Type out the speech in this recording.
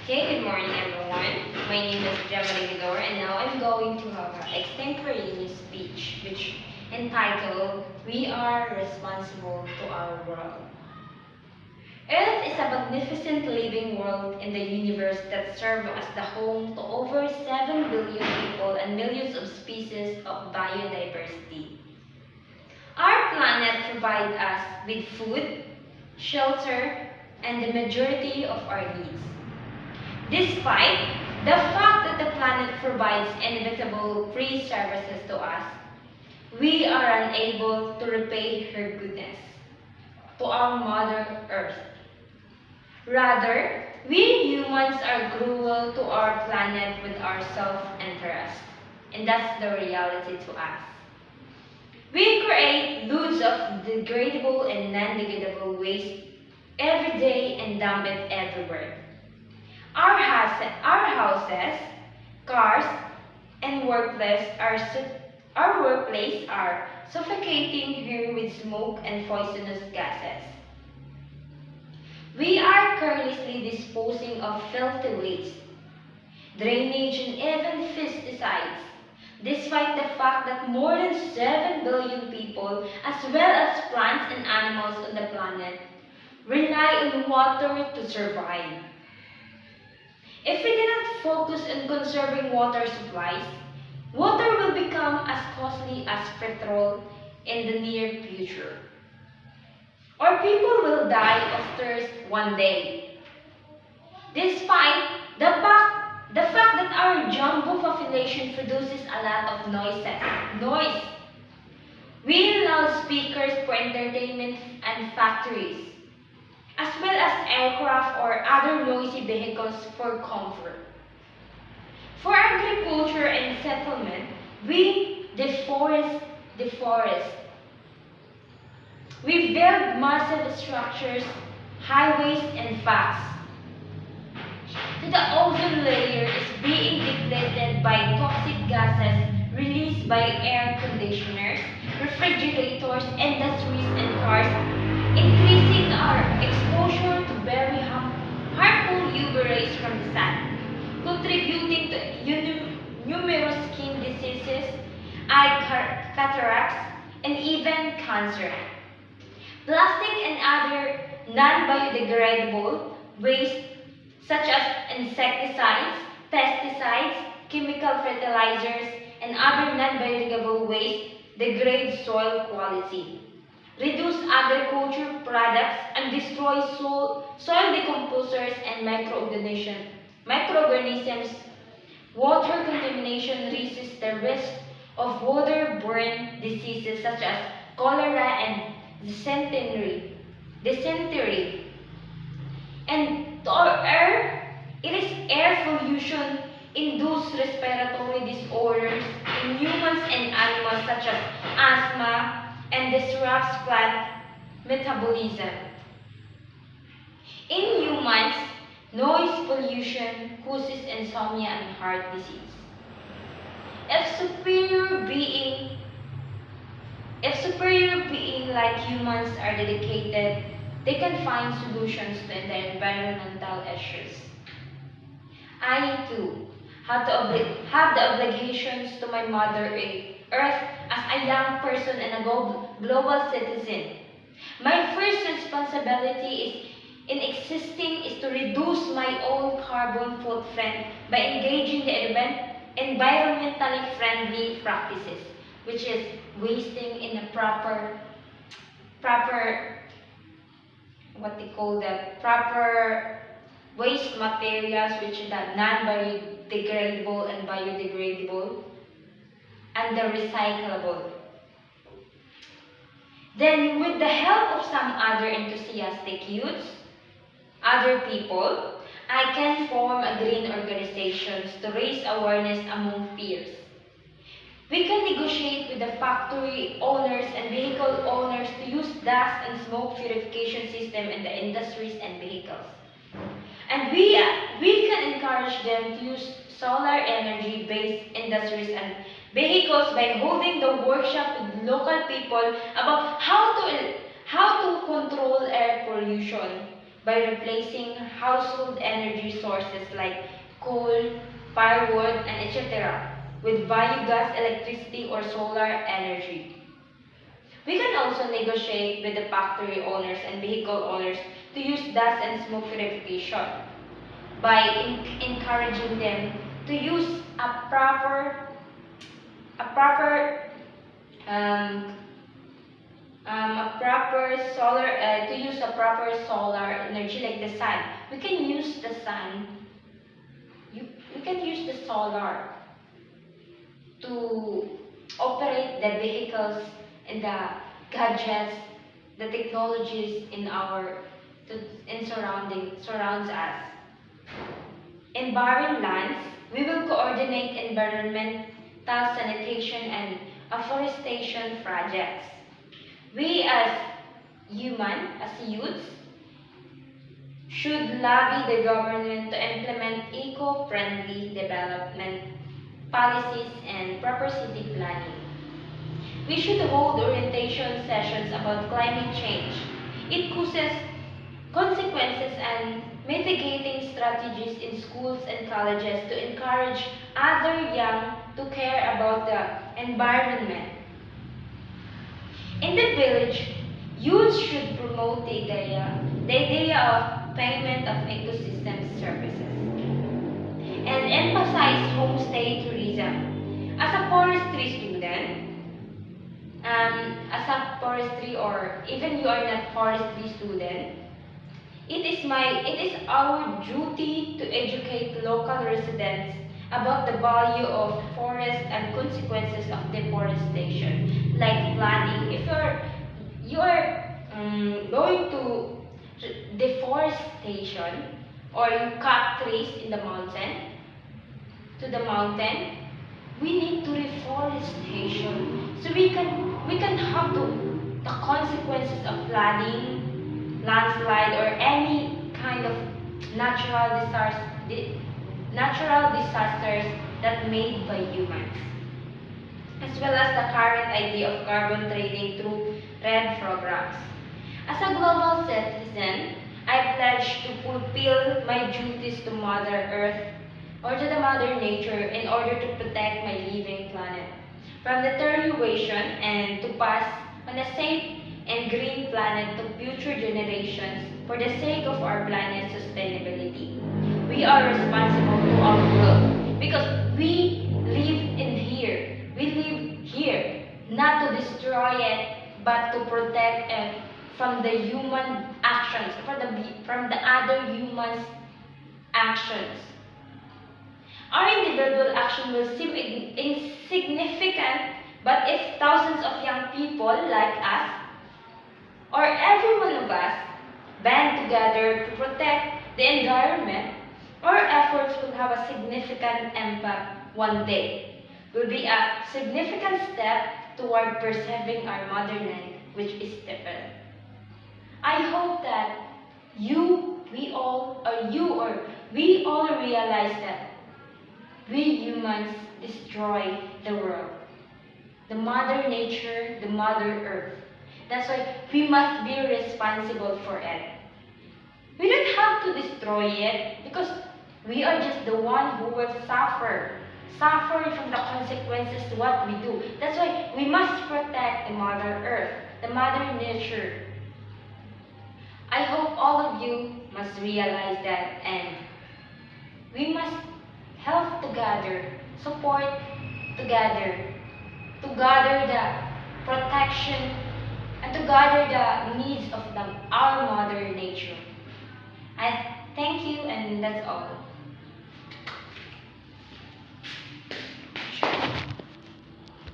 Okay, good morning everyone. My name is Gemma and now I'm going to have an extemporaneous speech which entitled We Are Responsible to Our World. Earth is a magnificent living world in the universe that serves as the home to over 7 billion people and millions of species of biodiversity. Our planet provides us with food, shelter, and the majority of our needs. Despite the fact that the planet provides inevitable free services to us, we are unable to repay her goodness to our Mother Earth. Rather, we humans are cruel to our planet with our self-interest, and that's the reality to us. We create loads of degradable and non-degradable waste every day and dump it everywhere. Our houses, cars, and our workplace are suffocating here with smoke and poisonous gases. We are carelessly disposing of filthy waste, drainage, and even pesticides, despite the fact that more than 7 billion people, as well as plants and animals on the planet, rely on water to survive. If we do not focus on conserving water supplies, water will become as costly as petrol in the near future. Or people will die of thirst one day. Despite the fact that our jumbo population produces a lot of noise. We loudspeakers for entertainment and factories, as well as aircraft or other noisy vehicles for comfort. For agriculture and settlement, we deforest. We build massive structures, highways, and facts. The ozone layer is being depleted by toxic gases released by air conditioners, refrigerators, industries, and cars, increasing our exposure to very harmful UV rays from the sun, contributing to numerous skin diseases, cataracts, and even cancer. Plastic and other non-biodegradable waste such as insecticides, pesticides, chemical fertilizers, and other non-biodegradable waste degrade soil quality, reduce agriculture products, and destroy soil decomposers and microorganisms. Water contamination raises the risk of waterborne diseases such as cholera and dysentery. And to our air, it is air pollution induced respiratory disorders in humans and animals such as asthma and disrupts plant metabolism. In humans, noise pollution causes insomnia and heart disease. If superior beings like humans are dedicated, they can find solutions to the environmental issues. I, too, have the obligations to my Mother Earth as a young person and a global citizen. My first responsibility is to reduce my own carbon footprint by engaging the environmentally friendly practices, which is wasting in a proper what they call that proper waste materials, which are non-biodegradable and biodegradable, and the recyclable. Then, with the help of some other enthusiastic youths, other people, I can form a green organizations to raise awareness among peers. We can negotiate with the factory owners and vehicle owners to use dust and smoke purification system in the industries and vehicles. And we can encourage them to use solar energy-based industries and vehicles by holding the workshop with local people about how to control air pollution, by replacing household energy sources like coal, firewood, and etc. with biogas, electricity, or solar energy. We can also negotiate with the factory owners and vehicle owners to use dust and smoke purification by encouraging them to use a proper um, a proper solar to use a proper solar energy like the sun. We can use the sun. You can use the solar to operate the vehicles and the gadgets, the technologies in our surrounds us. In barren lands, we will coordinate environmental sanitation and afforestation projects. We as youths, should lobby the government to implement eco-friendly development policies and proper city planning. We should hold orientation sessions about climate change, its causes, consequences, and mitigating strategies in schools and colleges to encourage other young to care about the environment. In the village, youth should promote the idea of payment of ecosystem services and emphasize homestay tourism. As a forestry or even you are not forestry student, it is our duty to educate local residents about the value of forest and consequences of deforestation, like flooding. If you are going to deforestation or you cut trees in the mountain, we need to reforestation so we can have the consequences of flooding, landslide, or any kind of natural disasters that made by humans, as well as the current idea of carbon trading through RED programs. As a global citizen, I pledge to fulfill my duties to Mother Earth or to the Mother Nature in order to protect my living planet from deterioration and to pass on a safe and green planet to future generations for the sake of our planet's sustainability. We are responsible to our world because we live in here. We live here not to destroy it but to protect it from the human actions, from the other humans' actions. Our individual action will seem insignificant, but if thousands of young people like us, or every one of us, band together to protect the environment, our efforts will have a significant impact one day. Will be a significant step toward preserving our motherland, which is the earth. I hope that we all realize that we humans destroy the world, the mother nature, the mother earth. That's why we must be responsible for it. We don't have to destroy it because we are just the one who will suffer from the consequences to what we do. That's why we must protect the mother earth, the mother nature. I hope all of you must realize that, and we must help together, support together, to gather the protection and to gather the needs of our mother nature. I thank you, and that's all.